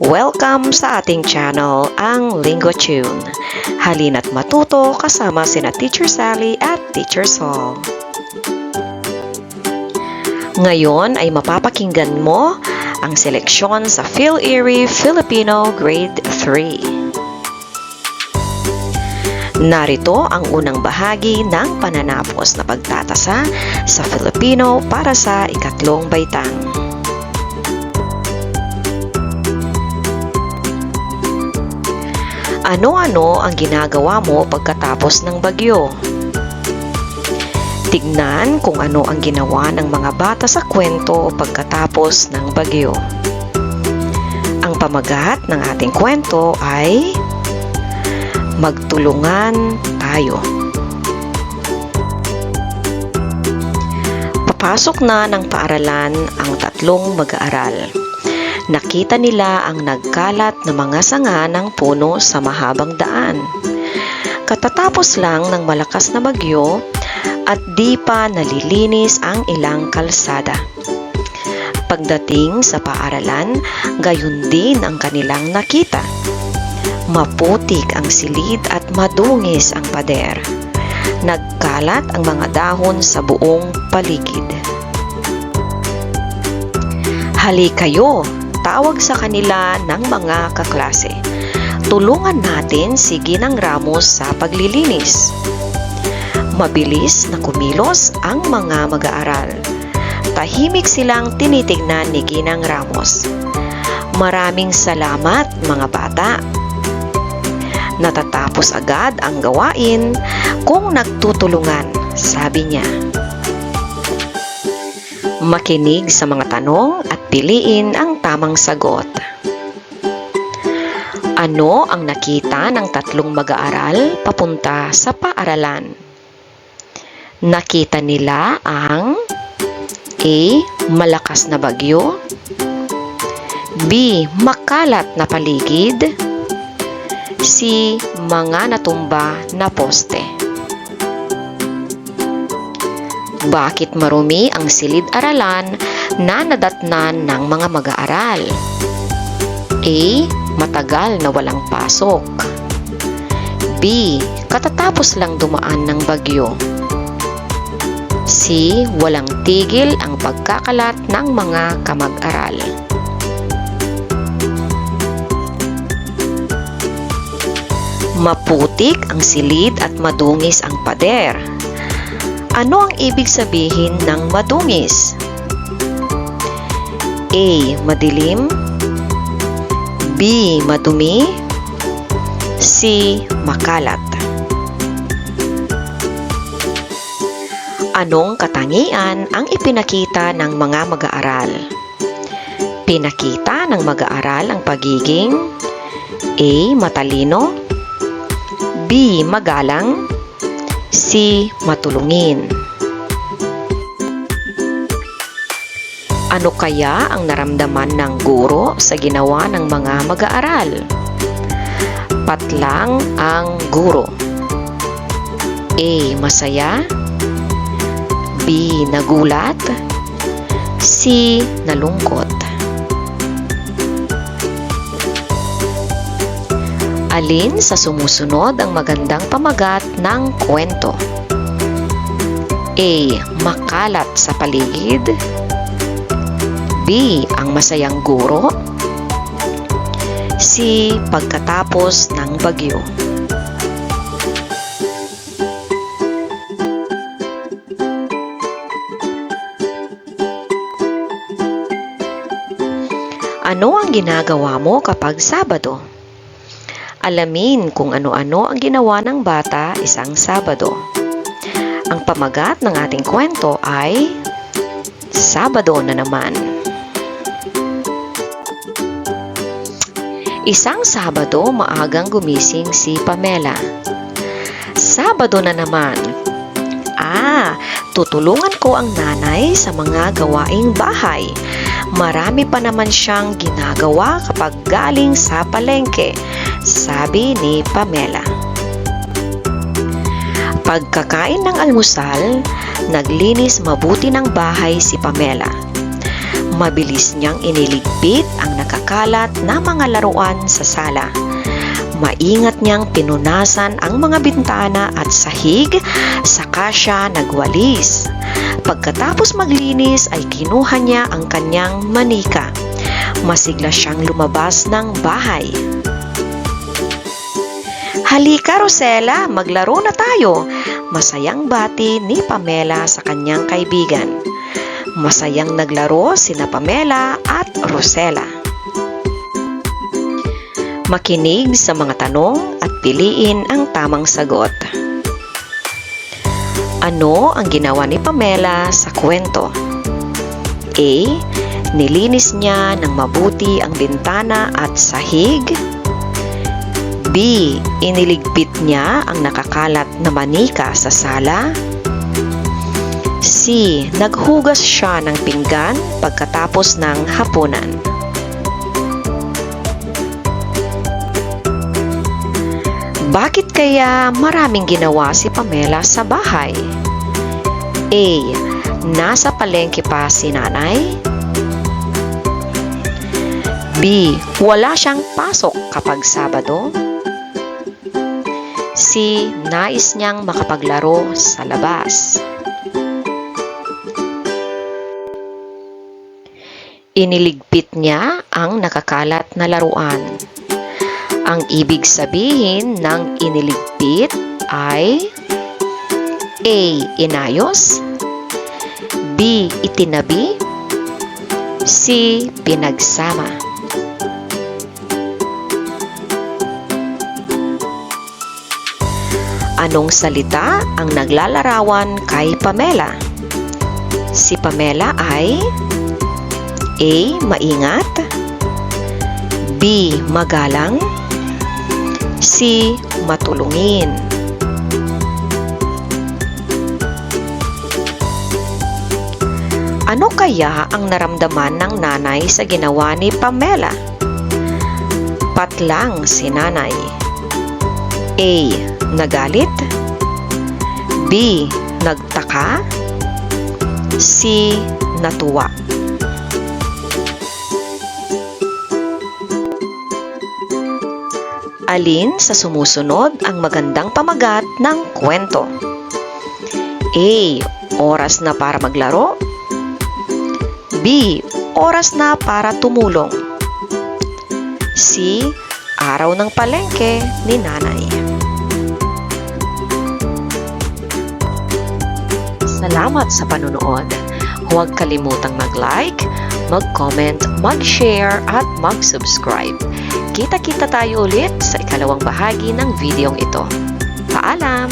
Welcome sa ating channel, ang Linggo Tune. Halina't matuto kasama sina Teacher Sally at Teacher Saul. Ngayon ay mapapakinggan mo ang seleksyon sa Phil-Erie Filipino Grade 3. Narito ang unang bahagi ng pananapos na pagtatasa sa Filipino para sa ikatlong baitang. Ano-ano ang ginagawa mo pagkatapos ng bagyo? Tignan kung ano ang ginawa ng mga bata sa kwento pagkatapos ng bagyo. Ang pamagat ng ating kwento ay magtulungan tayo. Papasok na ng paaralan ang tatlong mag-aaral. Nakita nila ang nagkalat na mga sanga ng puno sa mahabang daan. Katatapos lang ng malakas na bagyo at di pa nalilinis ang ilang kalsada. Pagdating sa paaralan, gayon din ang kanilang nakita. Maputik ang silid at madungis ang pader. Nagkalat ang mga dahon sa buong paligid. Hali kayo! Tawag sa kanila ng mga kaklase. Tulungan natin si Ginang Ramos sa paglilinis. Mabilis na kumilos ang mga mag-aaral. Tahimik silang tinitignan ni Ginang Ramos. Maraming salamat mga bata. Natatapos agad ang gawain kung nagtutulungan, sabi niya. Makinig sa mga tanong at piliin ang tamang sagot. Ano ang nakita ng tatlong mag-aaral papunta sa paaralan? Nakita nila ang A. Malakas na bagyo, B. Makalat na paligid, C. Mga natumba na poste. Bakit marumi ang silid-aralan na nadatnan ng mga mag-aaral? A. Matagal na walang pasok, B. Katatapos lang dumaan ng bagyo, C. Walang tigil ang pagkakalat ng mga kamag-aral. Maputik ang silid at madungis ang pader. Ano ang ibig sabihin ng madungis? A. Madilim, B. Madumi, C. Makalat. Anong katangian ang ipinakita ng mga mag-aaral? Pinakita ng mag-aaral ang pagiging A. Matalino, B. Magalang, C. Matulungin. Ano kaya ang naramdaman ng guro sa ginawa ng mga mag-aaral? Patlang ang guro. A. Masaya, B. Nagulat, C. Nalungkot. Alin sa sumusunod ang magandang pamagat ng kwento? A. Makalat sa paligid, B. Ang masayang guro, C. Pagkatapos ng bagyo. Ano ang ginagawa mo kapag Sabado? Alamin kung ano-ano ang ginawa ng bata isang Sabado. Ang pamagat ng ating kwento ay Sabado na naman. Isang Sabado, maagang gumising si Pamela. Sabado na naman. Tutulungan ko ang nanay sa mga gawaing bahay. Marami pa naman siyang ginagawa kapag galing sa palengke, sabi ni Pamela. Pagkakain ng almusal, naglinis mabuti ng bahay si Pamela. Mabilis niyang iniligpit ang nakakalat na mga laruan sa sala. Maingat niyang pinunasan ang mga bintana at sahig, saka siya nagwalis. Pagkatapos maglinis ay kinuha niya ang kanyang manika. Masigla siyang lumabas ng bahay. "Halika, Rosella, maglaro na tayo," masayang bati ni Pamela sa kanyang kaibigan. Masayang naglaro sina Pamela at Rosella. Makinig sa mga tanong at piliin ang tamang sagot. Ano ang ginawa ni Pamela sa kwento? A. Nilinis niya ng mabuti ang bintana at sahig. B. Iniligpit niya ang nakakalat na manika sa sala. C. Naghugas siya ng pinggan pagkatapos ng hapunan. Bakit kaya maraming ginawa si Pamela sa bahay? A. Nasa palengke pa si nanay. B. Wala siyang pasok kapag Sabado. C. Nais niyang makapaglaro sa labas. Iniligpit niya ang nakakalat na laruan. Ang ibig sabihin ng iniligpit ay A. Inayos. B. Itinabi. C. Pinagsama. Anong salita ang naglalarawan kay Pamela? Si Pamela ay A. Maingat. B. Magalang. C. Matulungin. Ano kaya ang naramdaman ng nanay sa ginawa ni Pamela? Patlang si nanay. A. Nagalit. B. Nagtaka. C. Natuwa. Alin sa sumusunod ang magandang pamagat ng kwento? A. Oras na para maglaro. B. Oras na para tumulong. C. Araw ng palengke ni nanay. Salamat sa panunood. Huwag kalimutang mag-like, mag-comment, mag-share at mag-subscribe. Kita-kita tayo ulit sa ikalawang bahagi ng videong ito. Paalam!